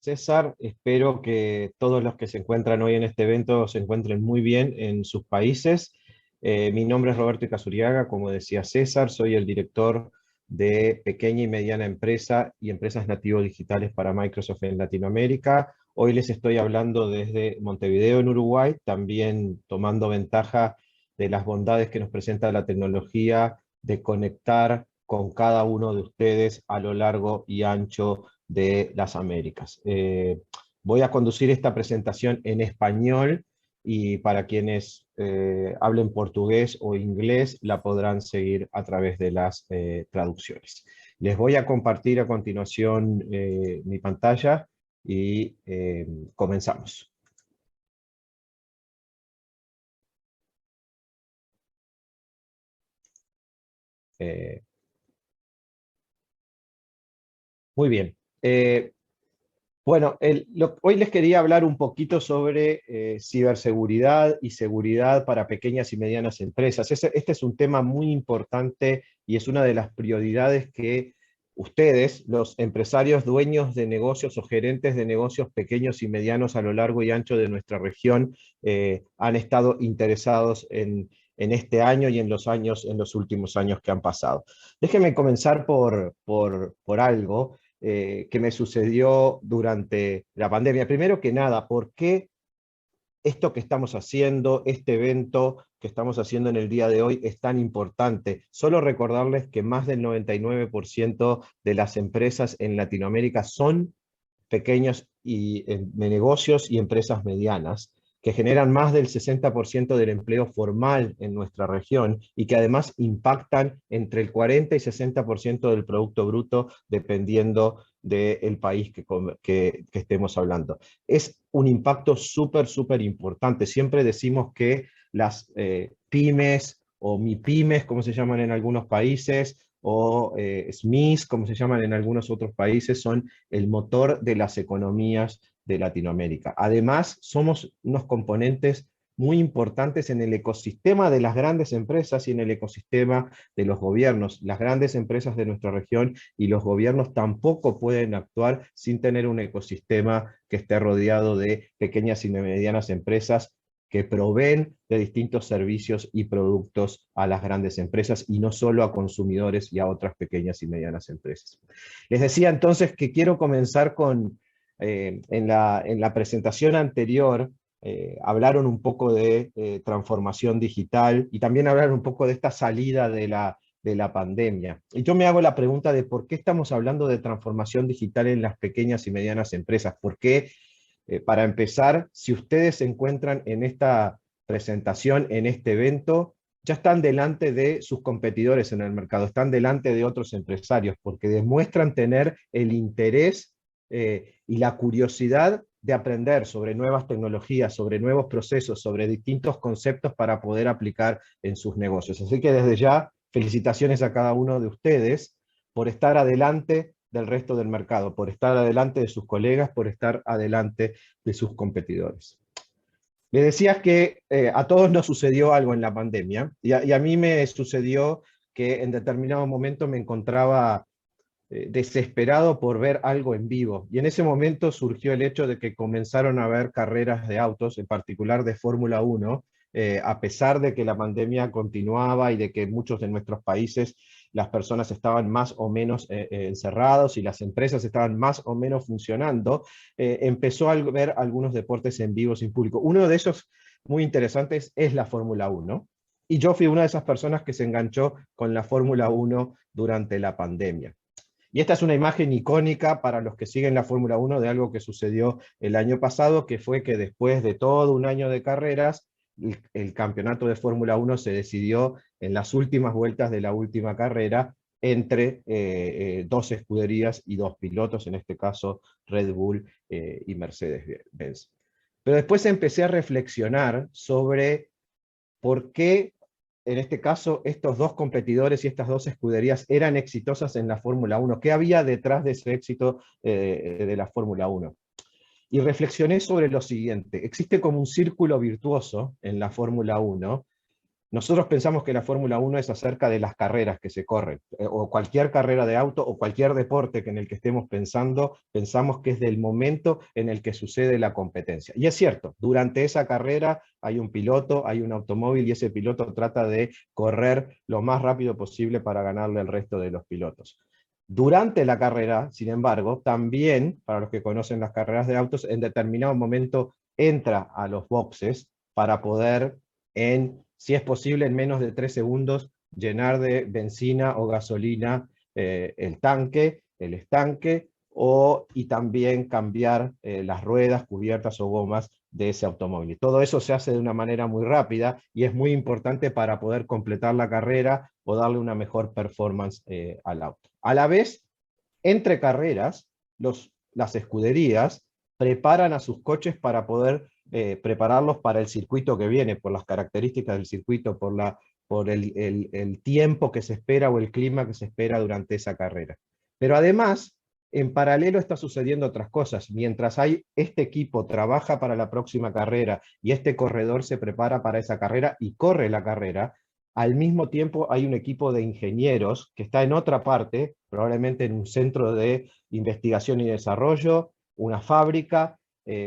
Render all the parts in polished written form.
César. Espero que todos los que se encuentran hoy en este evento se encuentren muy bien en sus países. Mi nombre es Roberto Icazuriaga, como decía César, soy el director de pequeña y mediana empresa y empresas nativos digitales para Microsoft en Latinoamérica. Hoy les estoy hablando desde Montevideo, en Uruguay, también tomando ventaja de las bondades que nos presenta la tecnología de conectar con cada uno de ustedes a lo largo y ancho de las Américas. Voy a conducir esta presentación en español y para quienes hablen portugués o inglés la podrán seguir a través de las traducciones. Les voy a compartir a continuación mi pantalla y comenzamos. Muy bien. Bueno, hoy les quería hablar un poquito sobre ciberseguridad y seguridad para pequeñas y medianas empresas. Este es un tema muy importante y es una de las prioridades que ustedes, los empresarios dueños de negocios o gerentes de negocios pequeños y medianos a lo largo y ancho de nuestra región, han estado interesados en este año y en los últimos años que han pasado. Déjenme comenzar por algo que me sucedió durante la pandemia. Primero que nada, ¿por qué esto que estamos haciendo, este evento que estamos haciendo en el día de hoy es tan importante? Solo recordarles que más del 99% de las empresas en Latinoamérica son pequeños negocios y empresas medianas, que generan más del 60% del empleo formal en nuestra región y que además impactan entre el 40 y 60% del Producto Bruto, dependiendo del país que estemos hablando. Es un impacto súper importante. Siempre decimos que las pymes o MIPYMES, como se llaman en algunos países, o SMEs, como se llaman en algunos otros países, son el motor de las economías de Latinoamérica. Además, somos unos componentes muy importantes en el ecosistema de las grandes empresas y en el ecosistema de los gobiernos. Las grandes empresas de nuestra región y los gobiernos tampoco pueden actuar sin tener un ecosistema que esté rodeado de pequeñas y medianas empresas que proveen de distintos servicios y productos a las grandes empresas y no solo a consumidores y a otras pequeñas y medianas empresas. Les decía entonces que quiero comenzar con, en la presentación anterior, hablaron un poco de transformación digital y también hablaron un poco de esta salida de la pandemia. Y yo me hago la pregunta de por qué estamos hablando de transformación digital en las pequeñas y medianas empresas. ¿Por qué? Para empezar, si ustedes se encuentran en esta presentación, en este evento, ya están delante de sus competidores en el mercado, están delante de otros empresarios, porque demuestran tener el interés y la curiosidad de aprender sobre nuevas tecnologías, sobre nuevos procesos, sobre distintos conceptos para poder aplicar en sus negocios. Así que desde ya, felicitaciones a cada uno de ustedes por estar adelante del resto del mercado, por estar adelante de sus colegas, por estar adelante de sus competidores. Le decías que a todos nos sucedió algo en la pandemia, y a mí me sucedió que en determinado momento me encontraba desesperado por ver algo en vivo, y en ese momento surgió el hecho de que comenzaron a haber carreras de autos, en particular de Fórmula 1, a pesar de que la pandemia continuaba y de que en muchos de nuestros países las personas estaban más o menos encerrados y las empresas estaban más o menos funcionando, empezó a ver algunos deportes en vivo sin público. Uno de esos muy interesantes es la Fórmula 1, y yo fui una de esas personas que se enganchó con la Fórmula 1 durante la pandemia. Y esta es una imagen icónica para los que siguen la Fórmula 1 de algo que sucedió el año pasado, que fue que después de todo un año de carreras, el campeonato de Fórmula 1 se decidió en las últimas vueltas de la última carrera entre dos escuderías y dos pilotos, en este caso Red Bull y Mercedes-Benz. Pero después empecé a reflexionar sobre por qué, en este caso, estos dos competidores y estas dos escuderías eran exitosas en la Fórmula 1. ¿Qué había detrás de ese éxito de la Fórmula 1? Y reflexioné sobre lo siguiente. Existe como un círculo virtuoso en la Fórmula 1 Nosotros pensamos que la Fórmula 1 es acerca de las carreras que se corren, o cualquier carrera de auto, o cualquier deporte en el que estemos pensando, pensamos que es del momento en el que sucede la competencia. Y es cierto, durante esa carrera hay un piloto, hay un automóvil, y ese piloto trata de correr lo más rápido posible para ganarle al resto de los pilotos. Durante la carrera, sin embargo, también, para los que conocen las carreras de autos, en determinado momento entra a los boxes para poder, si es posible, en menos de 3 segundos, llenar de benzina o gasolina el tanque, el estanque, y también cambiar las ruedas, cubiertas o gomas de ese automóvil. Y todo eso se hace de una manera muy rápida y es muy importante para poder completar la carrera o darle una mejor performance al auto. A la vez, entre carreras, las escuderías preparan a sus coches para poder prepararlos para el circuito que viene, por las características del circuito, por el tiempo que se espera o el clima que se espera durante esa carrera. Pero además, en paralelo está sucediendo otras cosas. Mientras este equipo trabaja para la próxima carrera y este corredor se prepara para esa carrera y corre la carrera, al mismo tiempo hay un equipo de ingenieros que está en otra parte, probablemente en un centro de investigación y desarrollo, una fábrica,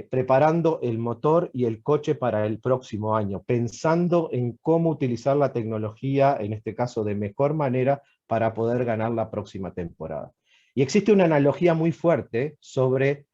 preparando el motor y el coche para el próximo año, pensando en cómo utilizar la tecnología, en este caso de mejor manera, para poder ganar la próxima temporada. Y existe una analogía muy fuerte sobre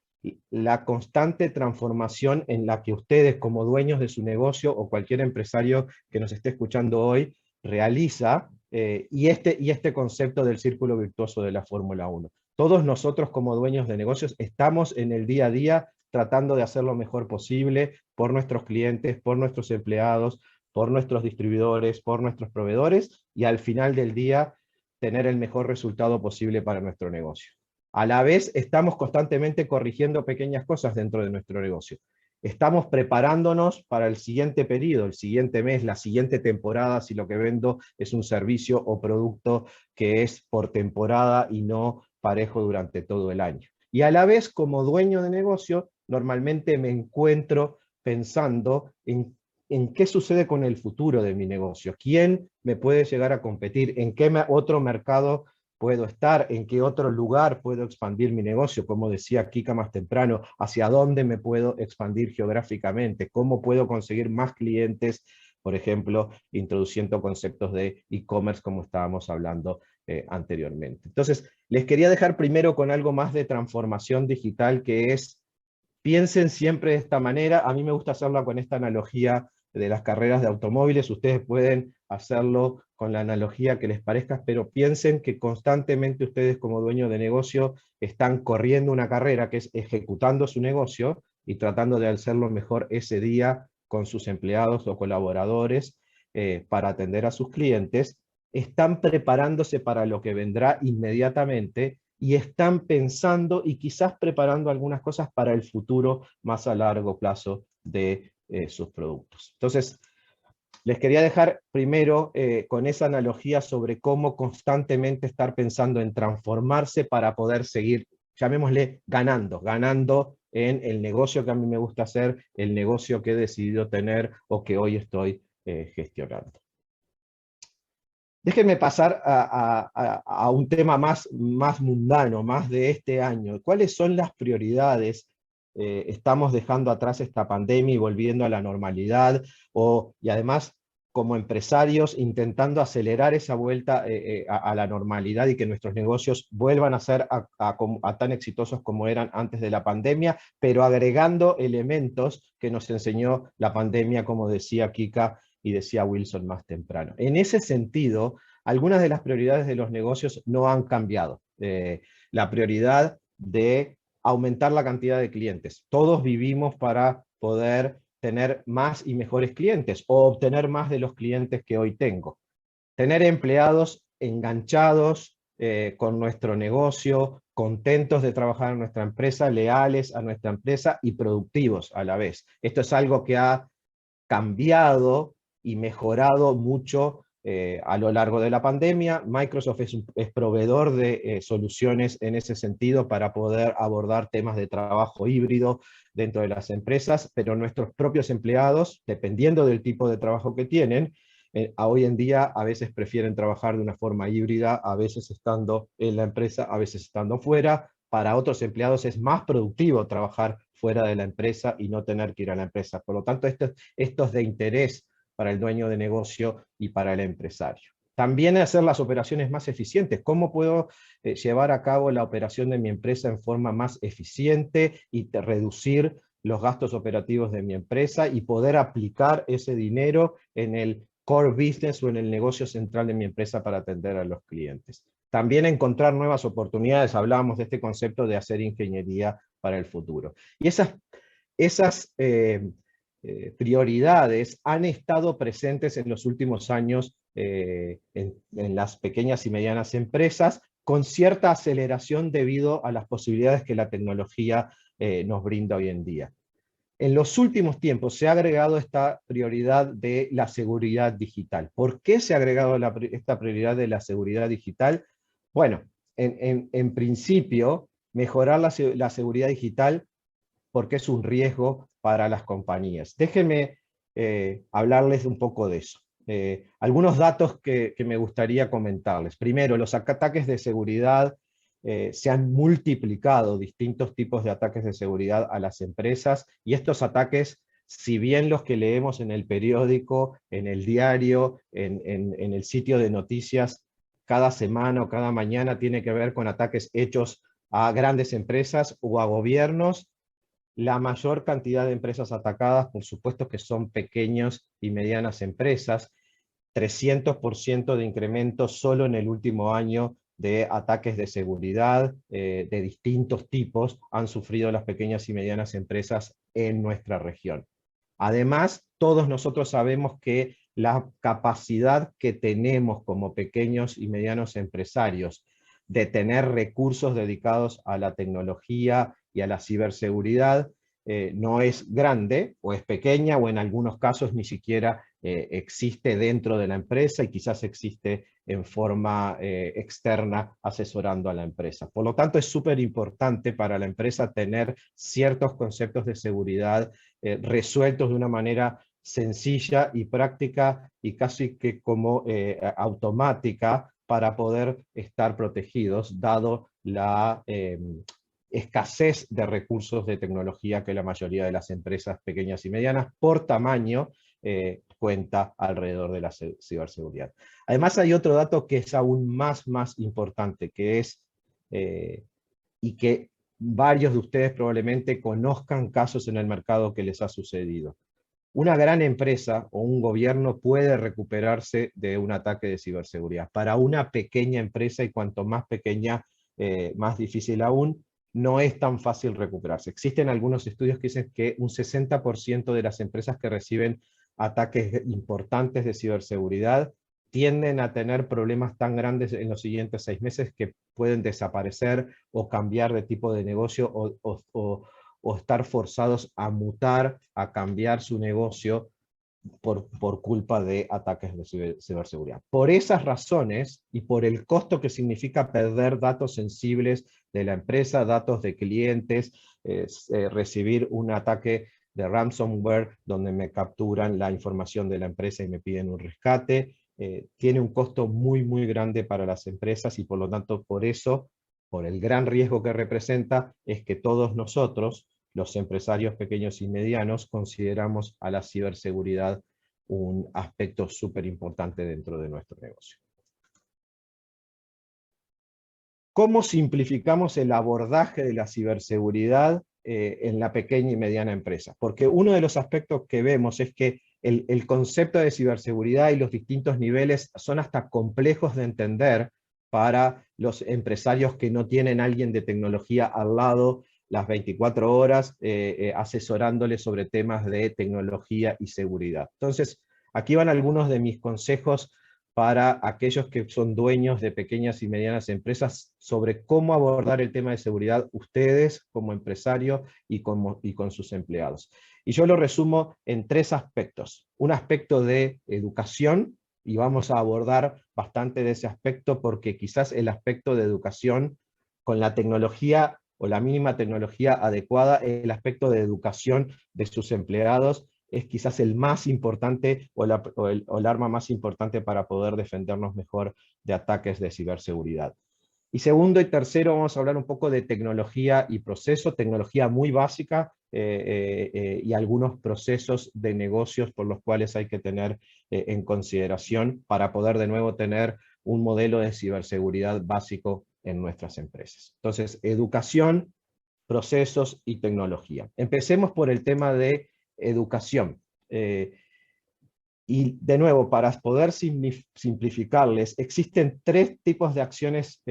la constante transformación en la que ustedes, como dueños de su negocio, o cualquier empresario que nos esté escuchando hoy, realiza, y este concepto del círculo virtuoso de la Fórmula 1. Todos nosotros, como dueños de negocios, estamos en el día a día tratando de hacer lo mejor posible por nuestros clientes, por nuestros empleados, por nuestros distribuidores, por nuestros proveedores, y al final del día tener el mejor resultado posible para nuestro negocio. A la vez, estamos constantemente corrigiendo pequeñas cosas dentro de nuestro negocio. Estamos preparándonos para el siguiente periodo, el siguiente mes, la siguiente temporada, si lo que vendo es un servicio o producto que es por temporada y no parejo durante todo el año. Y a la vez, como dueño de negocio, normalmente me encuentro pensando en qué sucede con el futuro de mi negocio, quién me puede llegar a competir, en qué otro mercado puedo estar, en qué otro lugar puedo expandir mi negocio, como decía Kika más temprano, hacia dónde me puedo expandir geográficamente, cómo puedo conseguir más clientes, por ejemplo, introduciendo conceptos de e-commerce como estábamos hablando anteriormente. Entonces, les quería dejar primero con algo más de transformación digital, que es, piensen siempre de esta manera. A mí me gusta hacerla con esta analogía de las carreras de automóviles. Ustedes pueden hacerlo con la analogía que les parezca, pero piensen que constantemente ustedes, como dueños de negocio, están corriendo una carrera, que es ejecutando su negocio y tratando de hacerlo mejor ese día con sus empleados o colaboradores para atender a sus clientes. Están preparándose para lo que vendrá inmediatamente y están pensando y quizás preparando algunas cosas para el futuro más a largo plazo de sus productos. Entonces, les quería dejar primero con esa analogía sobre cómo constantemente estar pensando en transformarse para poder seguir, llamémosle, ganando en el negocio que a mí me gusta hacer, el negocio que he decidido tener o que hoy estoy gestionando. Déjenme pasar a un tema más mundano, más de este año. ¿Cuáles son las prioridades? Estamos dejando atrás esta pandemia y volviendo a la normalidad, y además como empresarios intentando acelerar esa vuelta a la normalidad y que nuestros negocios vuelvan a ser tan exitosos como eran antes de la pandemia, pero agregando elementos que nos enseñó la pandemia, como decía Kika y decía Wilson más temprano. En ese sentido, algunas de las prioridades de los negocios no han cambiado. La prioridad de aumentar la cantidad de clientes. Todos vivimos para poder tener más y mejores clientes o obtener más de los clientes que hoy tengo. Tener empleados enganchados con nuestro negocio, contentos de trabajar en nuestra empresa, leales a nuestra empresa y productivos a la vez. Esto es algo que ha cambiado y mejorado mucho a lo largo de la pandemia. Microsoft es proveedor de soluciones en ese sentido para poder abordar temas de trabajo híbrido dentro de las empresas, pero nuestros propios empleados, dependiendo del tipo de trabajo que tienen, hoy en día a veces prefieren trabajar de una forma híbrida, a veces estando en la empresa, a veces estando fuera. Para otros empleados es más productivo trabajar fuera de la empresa y no tener que ir a la empresa. Por lo tanto, esto es de interés para el dueño de negocio y para el empresario. También hacer las operaciones más eficientes. ¿Cómo puedo llevar a cabo la operación de mi empresa en forma más eficiente y reducir los gastos operativos de mi empresa y poder aplicar ese dinero en el core business o en el negocio central de mi empresa para atender a los clientes? También encontrar nuevas oportunidades. Hablábamos de este concepto de hacer ingeniería para el futuro. Y esas prioridades han estado presentes en los últimos años en las pequeñas y medianas empresas, con cierta aceleración debido a las posibilidades que la tecnología nos brinda hoy en día. En los últimos tiempos se ha agregado esta prioridad de la seguridad digital. ¿Por qué se ha agregado esta prioridad de la seguridad digital? Bueno, en principio, mejorar la seguridad digital porque es un riesgo para las compañías. Déjenme hablarles un poco de eso. Algunos datos que me gustaría comentarles. Primero, los ataques de seguridad se han multiplicado, distintos tipos de ataques de seguridad a las empresas, y estos ataques, si bien los que leemos en el periódico, en el diario, en el sitio de noticias, cada semana o cada mañana tiene que ver con ataques hechos a grandes empresas o a gobiernos. La mayor cantidad de empresas atacadas, por supuesto que son pequeñas y medianas empresas, 300% de incremento solo en el último año de ataques de seguridad de distintos tipos han sufrido las pequeñas y medianas empresas en nuestra región. Además, todos nosotros sabemos que la capacidad que tenemos como pequeños y medianos empresarios de tener recursos dedicados a la tecnología y a la ciberseguridad no es grande, o es pequeña, o en algunos casos ni siquiera existe dentro de la empresa y quizás existe en forma externa asesorando a la empresa. Por lo tanto, es súper importante para la empresa tener ciertos conceptos de seguridad resueltos de una manera sencilla y práctica y casi que como automática para poder estar protegidos, dado la escasez de recursos de tecnología que la mayoría de las empresas pequeñas y medianas por tamaño cuenta alrededor de la ciberseguridad. Además hay otro dato que es aún más importante, que es, y que varios de ustedes probablemente conozcan casos en el mercado que les ha sucedido. Una gran empresa o un gobierno puede recuperarse de un ataque de ciberseguridad. Para una pequeña empresa, y cuanto más pequeña, más difícil aún, no es tan fácil recuperarse. Existen algunos estudios que dicen que un 60% de las empresas que reciben ataques importantes de ciberseguridad tienden a tener problemas tan grandes en los siguientes 6 meses que pueden desaparecer o cambiar de tipo de negocio o estar forzados a mutar, a cambiar su negocio por culpa de ataques de ciberseguridad. Por esas razones y por el costo que significa perder datos sensibles de la empresa, datos de clientes, recibir un ataque de ransomware donde me capturan la información de la empresa y me piden un rescate, tiene un costo muy grande para las empresas y por lo tanto por eso, por el gran riesgo que representa, es que todos nosotros, los empresarios pequeños y medianos, consideramos a la ciberseguridad un aspecto súper importante dentro de nuestro negocio. ¿Cómo simplificamos el abordaje de la ciberseguridad en la pequeña y mediana empresa? Porque uno de los aspectos que vemos es que el concepto de ciberseguridad y los distintos niveles son hasta complejos de entender para los empresarios que no tienen a alguien de tecnología al lado las 24 horas asesorándoles sobre temas de tecnología y seguridad. Entonces, aquí van algunos de mis consejos para aquellos que son dueños de pequeñas y medianas empresas sobre cómo abordar el tema de seguridad ustedes como empresario y con sus empleados. Y yo lo resumo en 3 aspectos. Un aspecto de educación, y vamos a abordar bastante de ese aspecto porque quizás el aspecto de educación con la tecnología o la mínima tecnología adecuada, el aspecto de educación de sus empleados es quizás el más importante o el arma más importante para poder defendernos mejor de ataques de ciberseguridad. Y segundo y tercero, vamos a hablar un poco de tecnología y proceso, tecnología muy básica y algunos procesos de negocios por los cuales hay que tener en consideración para poder de nuevo tener un modelo de ciberseguridad básico en nuestras empresas. Entonces, educación, procesos y tecnología. Empecemos por el tema de educación. Y de nuevo, para poder simplificarles, existen tres tipos de acciones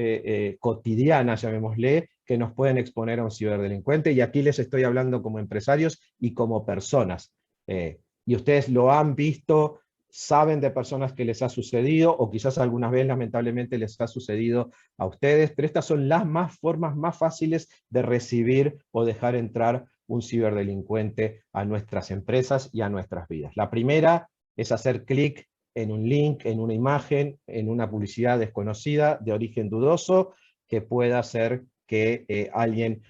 cotidianas, llamémosle, que nos pueden exponer a un ciberdelincuente, y aquí les estoy hablando como empresarios y como personas. Y ustedes lo han visto, saben de personas que les ha sucedido, o quizás algunas veces lamentablemente les ha sucedido a ustedes, pero estas son las formas más fáciles de recibir o dejar entrar un ciberdelincuente a nuestras empresas y a nuestras vidas. La primera es hacer clic en un link, en una imagen, en una publicidad desconocida de origen dudoso que pueda hacer que alguien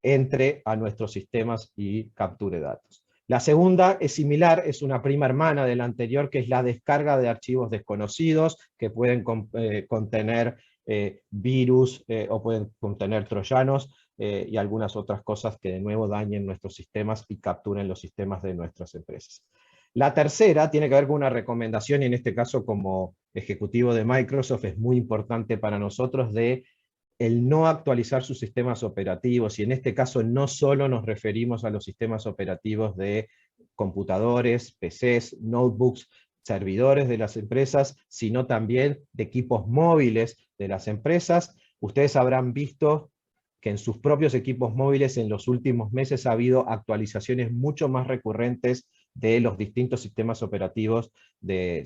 entre a nuestros sistemas y capture datos. La segunda es similar, es una prima hermana de la anterior, que es la descarga de archivos desconocidos que pueden contener virus o pueden contener troyanos y algunas otras cosas que de nuevo dañen nuestros sistemas y capturen los sistemas de nuestras empresas. La tercera tiene que ver con una recomendación, y en este caso como ejecutivo de Microsoft es muy importante para nosotros, de el no actualizar sus sistemas operativos, y en este caso no solo nos referimos a los sistemas operativos de computadores, PCs, notebooks, servidores de las empresas, sino también de equipos móviles de las empresas. Ustedes habrán visto que en sus propios equipos móviles en los últimos meses ha habido actualizaciones mucho más recurrentes de los distintos sistemas operativos de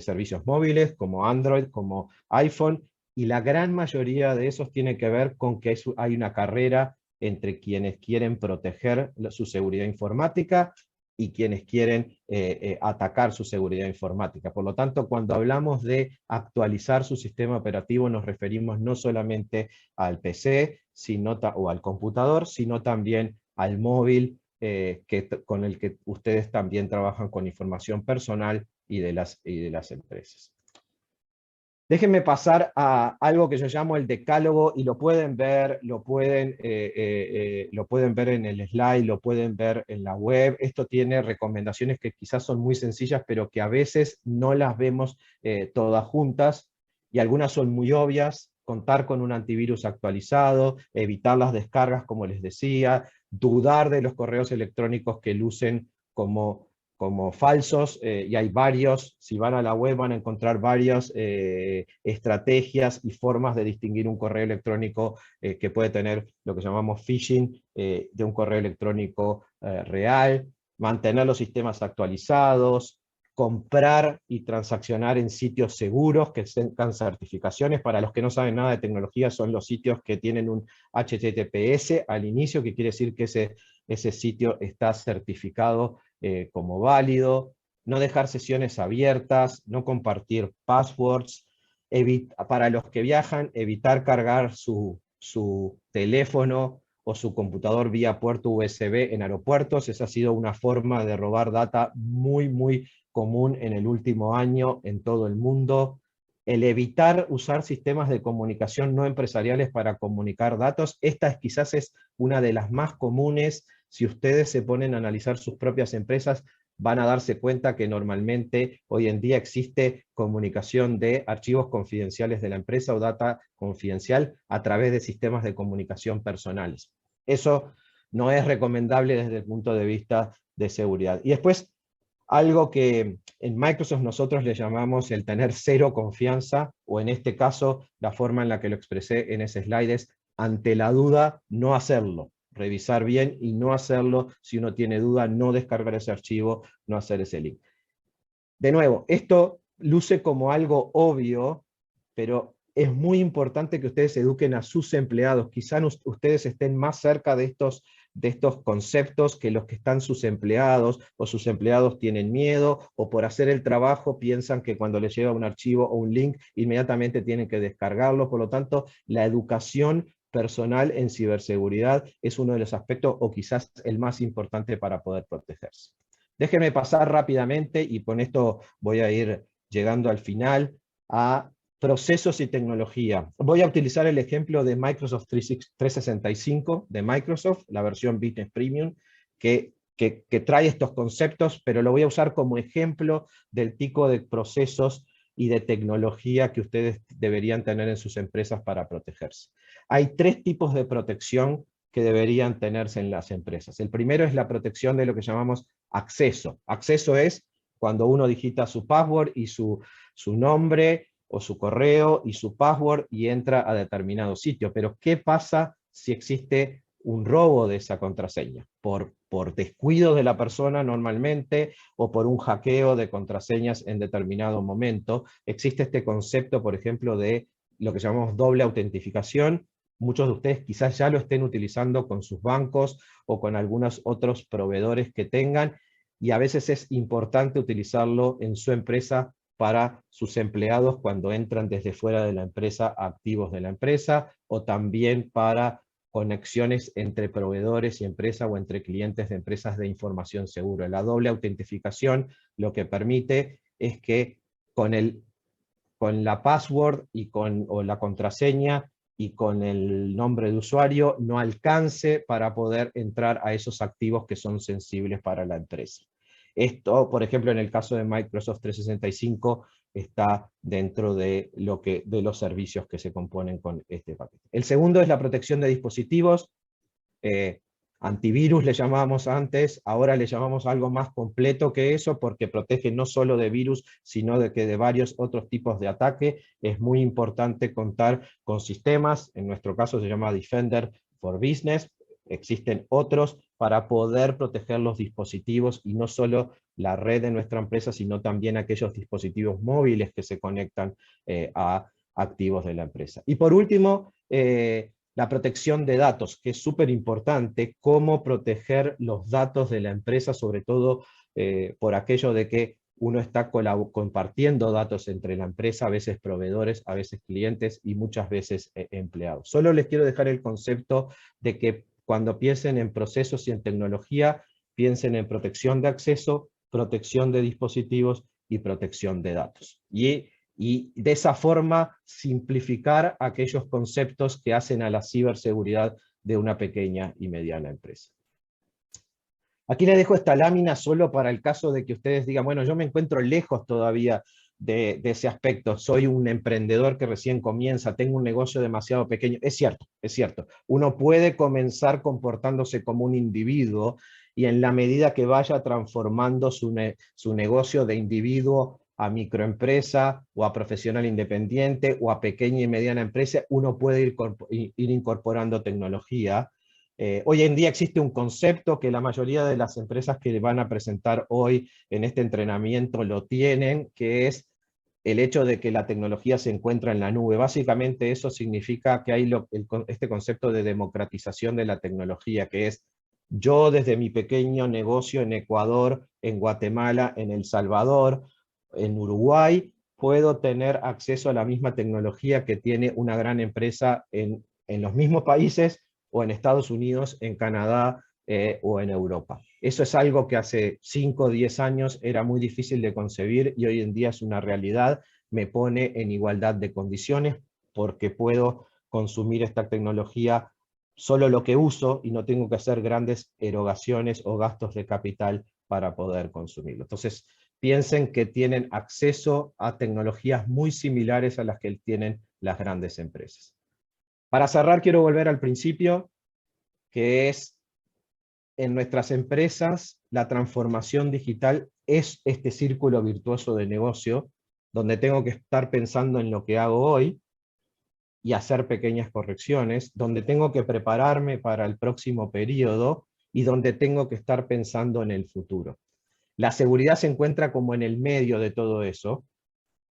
servicios móviles, como Android, como iPhone, y la gran mayoría de esos tiene que ver con que hay una carrera entre quienes quieren proteger su seguridad informática y quienes quieren atacar su seguridad informática. Por lo tanto, cuando hablamos de actualizar su sistema operativo, nos referimos no solamente al PC o al computador, sino también al móvil, con el que ustedes también trabajan con información personal y de las empresas. Déjenme pasar a algo que yo llamo el decálogo, y lo pueden ver, lo pueden ver en el slide, lo pueden ver en la web. Esto tiene recomendaciones que quizás son muy sencillas, pero que a veces no las vemos todas juntas, y algunas son muy obvias: contar con un antivirus actualizado, evitar las descargas, como les decía, dudar de los correos electrónicos que lucen como falsos, y hay varios. Si van a la web van a encontrar varias estrategias y formas de distinguir un correo electrónico que puede tener lo que llamamos phishing de un correo electrónico real, mantener los sistemas actualizados, comprar y transaccionar en sitios seguros que tengan certificaciones. Para los que no saben nada de tecnología, son los sitios que tienen un HTTPS al inicio, que quiere decir que ese sitio está certificado como válido. No dejar sesiones abiertas, no compartir passwords. Para los que viajan, evitar cargar su teléfono o su computador vía puerto USB en aeropuertos. Esa ha sido una forma de robar data muy, muy común en el último año en todo el mundo. El evitar usar sistemas de comunicación no empresariales para comunicar datos. Esta quizás es una de las más comunes. Si ustedes se ponen a analizar sus propias empresas, van a darse cuenta que normalmente hoy en día existe comunicación de archivos confidenciales de la empresa o data confidencial a través de sistemas de comunicación personales. Eso no es recomendable desde el punto de vista de seguridad. Y después, algo que en Microsoft nosotros le llamamos el tener cero confianza, o en este caso, la forma en la que lo expresé en ese slide es: ante la duda, no hacerlo. Revisar bien y no hacerlo. Si uno tiene duda, no descargar ese archivo, no hacer ese link. De nuevo, esto luce como algo obvio, pero es muy importante que ustedes eduquen a sus empleados. Quizás ustedes estén más cerca de estos conceptos que los que están sus empleados, o sus empleados tienen miedo, o por hacer el trabajo piensan que cuando les llega un archivo o un link, inmediatamente tienen que descargarlo. Por lo tanto, la educación personal en ciberseguridad es uno de los aspectos, o quizás el más importante, para poder protegerse. Déjenme pasar rápidamente, y con esto voy a ir llegando al final, a procesos y tecnología. Voy a utilizar el ejemplo de Microsoft 365 de Microsoft, la versión Business Premium, que trae estos conceptos, pero lo voy a usar como ejemplo del tipo de procesos y de tecnología que ustedes deberían tener en sus empresas para protegerse. Hay 3 tipos de protección que deberían tenerse en las empresas. El primero es la protección de lo que llamamos acceso. Acceso es cuando uno digita su password y su nombre o su correo y su password y entra a determinado sitio. Pero ¿qué pasa si existe un robo de esa contraseña? Por descuido de la persona normalmente, o por un hackeo de contraseñas en determinado momento. Existe este concepto, por ejemplo, de lo que llamamos doble autentificación. Muchos de ustedes quizás ya lo estén utilizando con sus bancos o con algunos otros proveedores que tengan, y a veces es importante utilizarlo en su empresa para sus empleados cuando entran desde fuera de la empresa a activos de la empresa, o también para conexiones entre proveedores y empresa o entre clientes de empresas de información segura. La doble autentificación lo que permite es que con la password o la contraseña y con el nombre de usuario no alcance para poder entrar a esos activos que son sensibles para la empresa. Esto, por ejemplo, en el caso de Microsoft 365, está dentro de los servicios que se componen con este paquete. El segundo es la protección de dispositivos. Antivirus le llamábamos antes, ahora le llamamos algo más completo que eso, porque protege no solo de virus, sino de varios otros tipos de ataque. Es muy importante contar con sistemas, en nuestro caso se llama Defender for Business, existen otros para poder proteger los dispositivos, y no solo la red de nuestra empresa, sino también aquellos dispositivos móviles que se conectan a activos de la empresa. Y por último, la protección de datos, que es súper importante, cómo proteger los datos de la empresa, sobre todo por aquello de que uno está compartiendo datos entre la empresa, a veces proveedores, a veces clientes y muchas veces empleados. Solo les quiero dejar el concepto de que cuando piensen en procesos y en tecnología, piensen en protección de acceso, protección de dispositivos y protección de datos. Y de esa forma simplificar aquellos conceptos que hacen a la ciberseguridad de una pequeña y mediana empresa. Aquí les dejo esta lámina solo para el caso de que ustedes digan, bueno, yo me encuentro lejos todavía de ese aspecto, soy un emprendedor que recién comienza, tengo un negocio demasiado pequeño. Es cierto, uno puede comenzar comportándose como un individuo, y en la medida que vaya transformando su negocio de individuo a microempresa, o a profesional independiente, o a pequeña y mediana empresa, uno puede ir incorporando tecnología. Hoy en día existe un concepto que la mayoría de las empresas que van a presentar hoy en este entrenamiento lo tienen, que es el hecho de que la tecnología se encuentra en la nube. Básicamente eso significa que hay este concepto de democratización de la tecnología, que es yo desde mi pequeño negocio en Ecuador, en Guatemala, en El Salvador, en Uruguay, puedo tener acceso a la misma tecnología que tiene una gran empresa en los mismos países, o en Estados Unidos, en Canadá o en Europa. Eso es algo que hace 5 o 10 años era muy difícil de concebir, y hoy en día es una realidad. Me pone en igualdad de condiciones porque puedo consumir esta tecnología solo lo que uso, y no tengo que hacer grandes erogaciones o gastos de capital para poder consumirlo. Entonces, piensen que tienen acceso a tecnologías muy similares a las que tienen las grandes empresas. Para cerrar, quiero volver al principio, que es, en nuestras empresas, la transformación digital es este círculo virtuoso de negocio, donde tengo que estar pensando en lo que hago hoy y hacer pequeñas correcciones, donde tengo que prepararme para el próximo periodo, y donde tengo que estar pensando en el futuro. La seguridad se encuentra como en el medio de todo eso,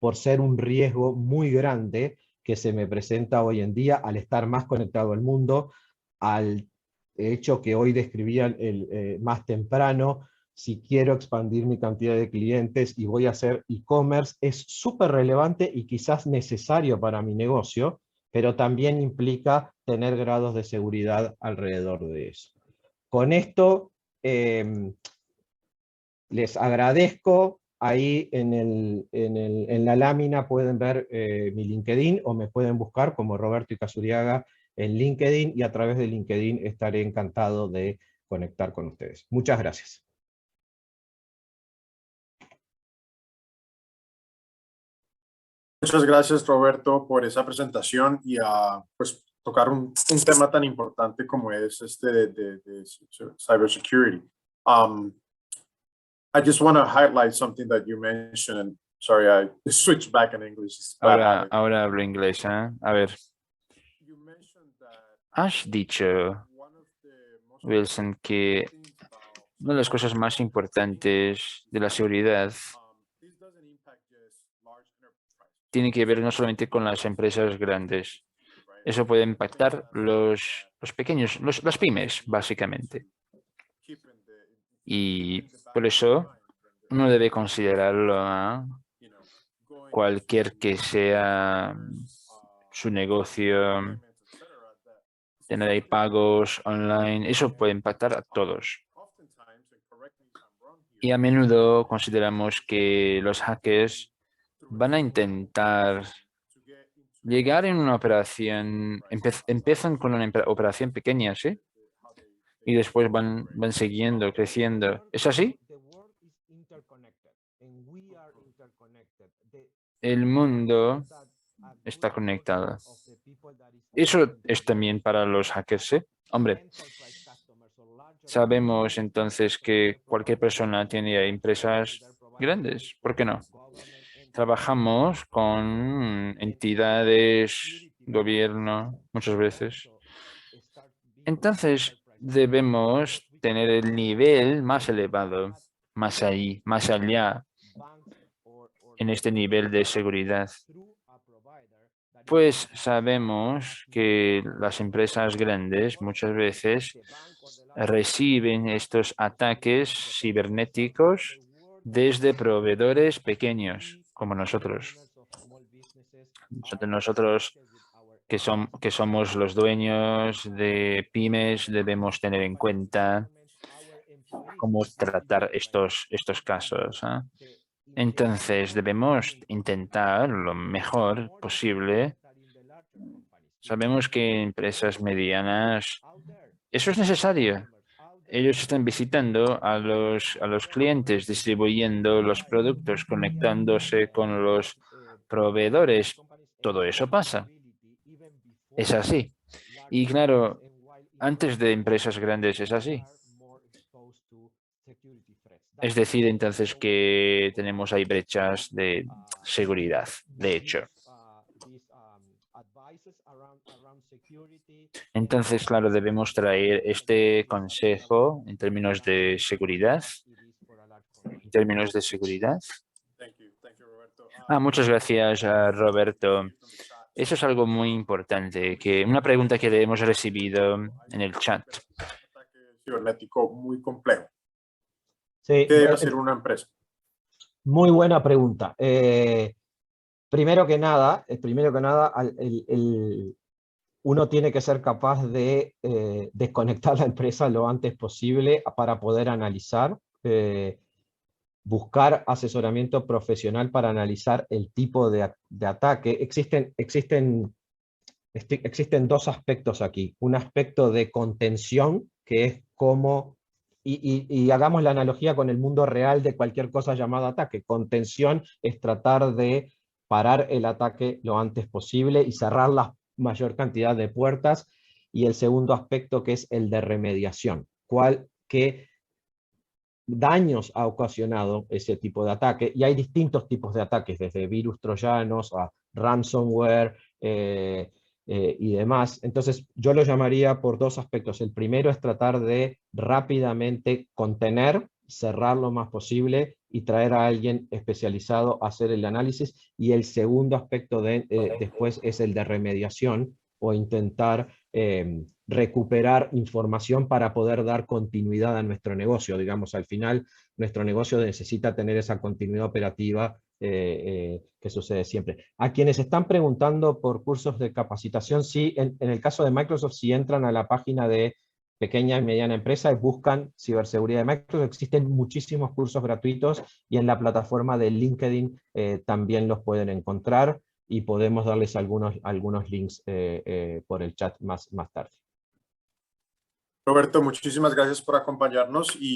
por ser un riesgo muy grande que se me presenta hoy en día al estar más conectado al mundo, al hecho que hoy describían más temprano. Si quiero expandir mi cantidad de clientes y voy a hacer e-commerce, es súper relevante y quizás necesario para mi negocio, pero también implica tener grados de seguridad alrededor de eso. Con esto, les agradezco. Ahí en la lámina pueden ver mi LinkedIn o me pueden buscar como Roberto Icazuriaga en LinkedIn, y a través de LinkedIn estaré encantado de conectar con ustedes. Muchas gracias. Muchas gracias, Roberto, por esa presentación y a pues, tocar un tema tan importante como es este de cybersecurity. I just want to highlight something that you mentioned, and sorry, I switched back in English. Ahora hablo inglés, ¿eh? A ver, has dicho, Wilson, que una de las cosas más importantes de la seguridad tiene que ver no solamente con las empresas grandes. Eso puede impactar los pequeños, las pymes, básicamente. Y por eso uno debe considerarlo, ¿eh? Cualquier que sea su negocio, tener pagos online, eso puede impactar a todos. Y a menudo consideramos que los hackers van a intentar llegar en una operación, empiezan con una operación pequeña, ¿sí? Y después van siguiendo, creciendo. ¿Es así? El mundo está conectado. Eso es también para los hackers, ¿sí? Hombre, sabemos entonces que cualquier persona tiene empresas grandes. ¿Por qué no? Trabajamos con entidades, gobierno, muchas veces. Entonces, debemos tener el nivel más elevado, más allá, en este nivel de seguridad. Pues sabemos que las empresas grandes muchas veces reciben estos ataques cibernéticos desde proveedores pequeños, como nosotros. Nosotros que somos los dueños de pymes, debemos tener en cuenta cómo tratar estos casos, ¿eh? Entonces, debemos intentar lo mejor posible. Sabemos que empresas medianas, eso es necesario. Ellos están visitando a los clientes, distribuyendo los productos, conectándose con los proveedores. Todo eso pasa. Es así. Y claro, antes de empresas grandes es así. Es decir, entonces que tenemos ahí brechas de seguridad, de hecho. Entonces, claro, debemos traer este consejo en términos de seguridad. En términos de seguridad. Muchas gracias, Roberto. Eso es algo muy importante, una pregunta que hemos recibido en el chat. Cibernético muy complejo. Sí, ¿Qué debe hacer una empresa? Muy buena pregunta. Primero que nada, uno tiene que ser capaz de desconectar la empresa lo antes posible para poder analizar, buscar asesoramiento profesional para analizar el tipo de ataque. Existen dos aspectos aquí. Un aspecto de contención, que es como, y hagamos la analogía con el mundo real de cualquier cosa llamada ataque. Contención es tratar de parar el ataque lo antes posible y cerrar la mayor cantidad de puertas. Y el segundo aspecto, que es el de remediación. ¿Qué daños ha ocasionado ese tipo de ataque? Y hay distintos tipos de ataques, desde virus troyanos a ransomware, y demás. Entonces yo lo llamaría por dos aspectos. El primero es tratar de rápidamente contener, cerrar lo más posible y traer a alguien especializado a hacer el análisis. Y el segundo aspecto después es el de remediación, o intentar recuperar información para poder dar continuidad a nuestro negocio. Digamos, al final nuestro negocio necesita tener esa continuidad operativa que sucede siempre. A quienes están preguntando por cursos de capacitación, sí, en el caso de Microsoft, si entran a la página de pequeña y mediana empresa y buscan ciberseguridad de Microsoft. Existen muchísimos cursos gratuitos y en la plataforma de LinkedIn también los pueden encontrar y podemos darles algunos links por el chat más tarde. Roberto, muchísimas gracias por acompañarnos y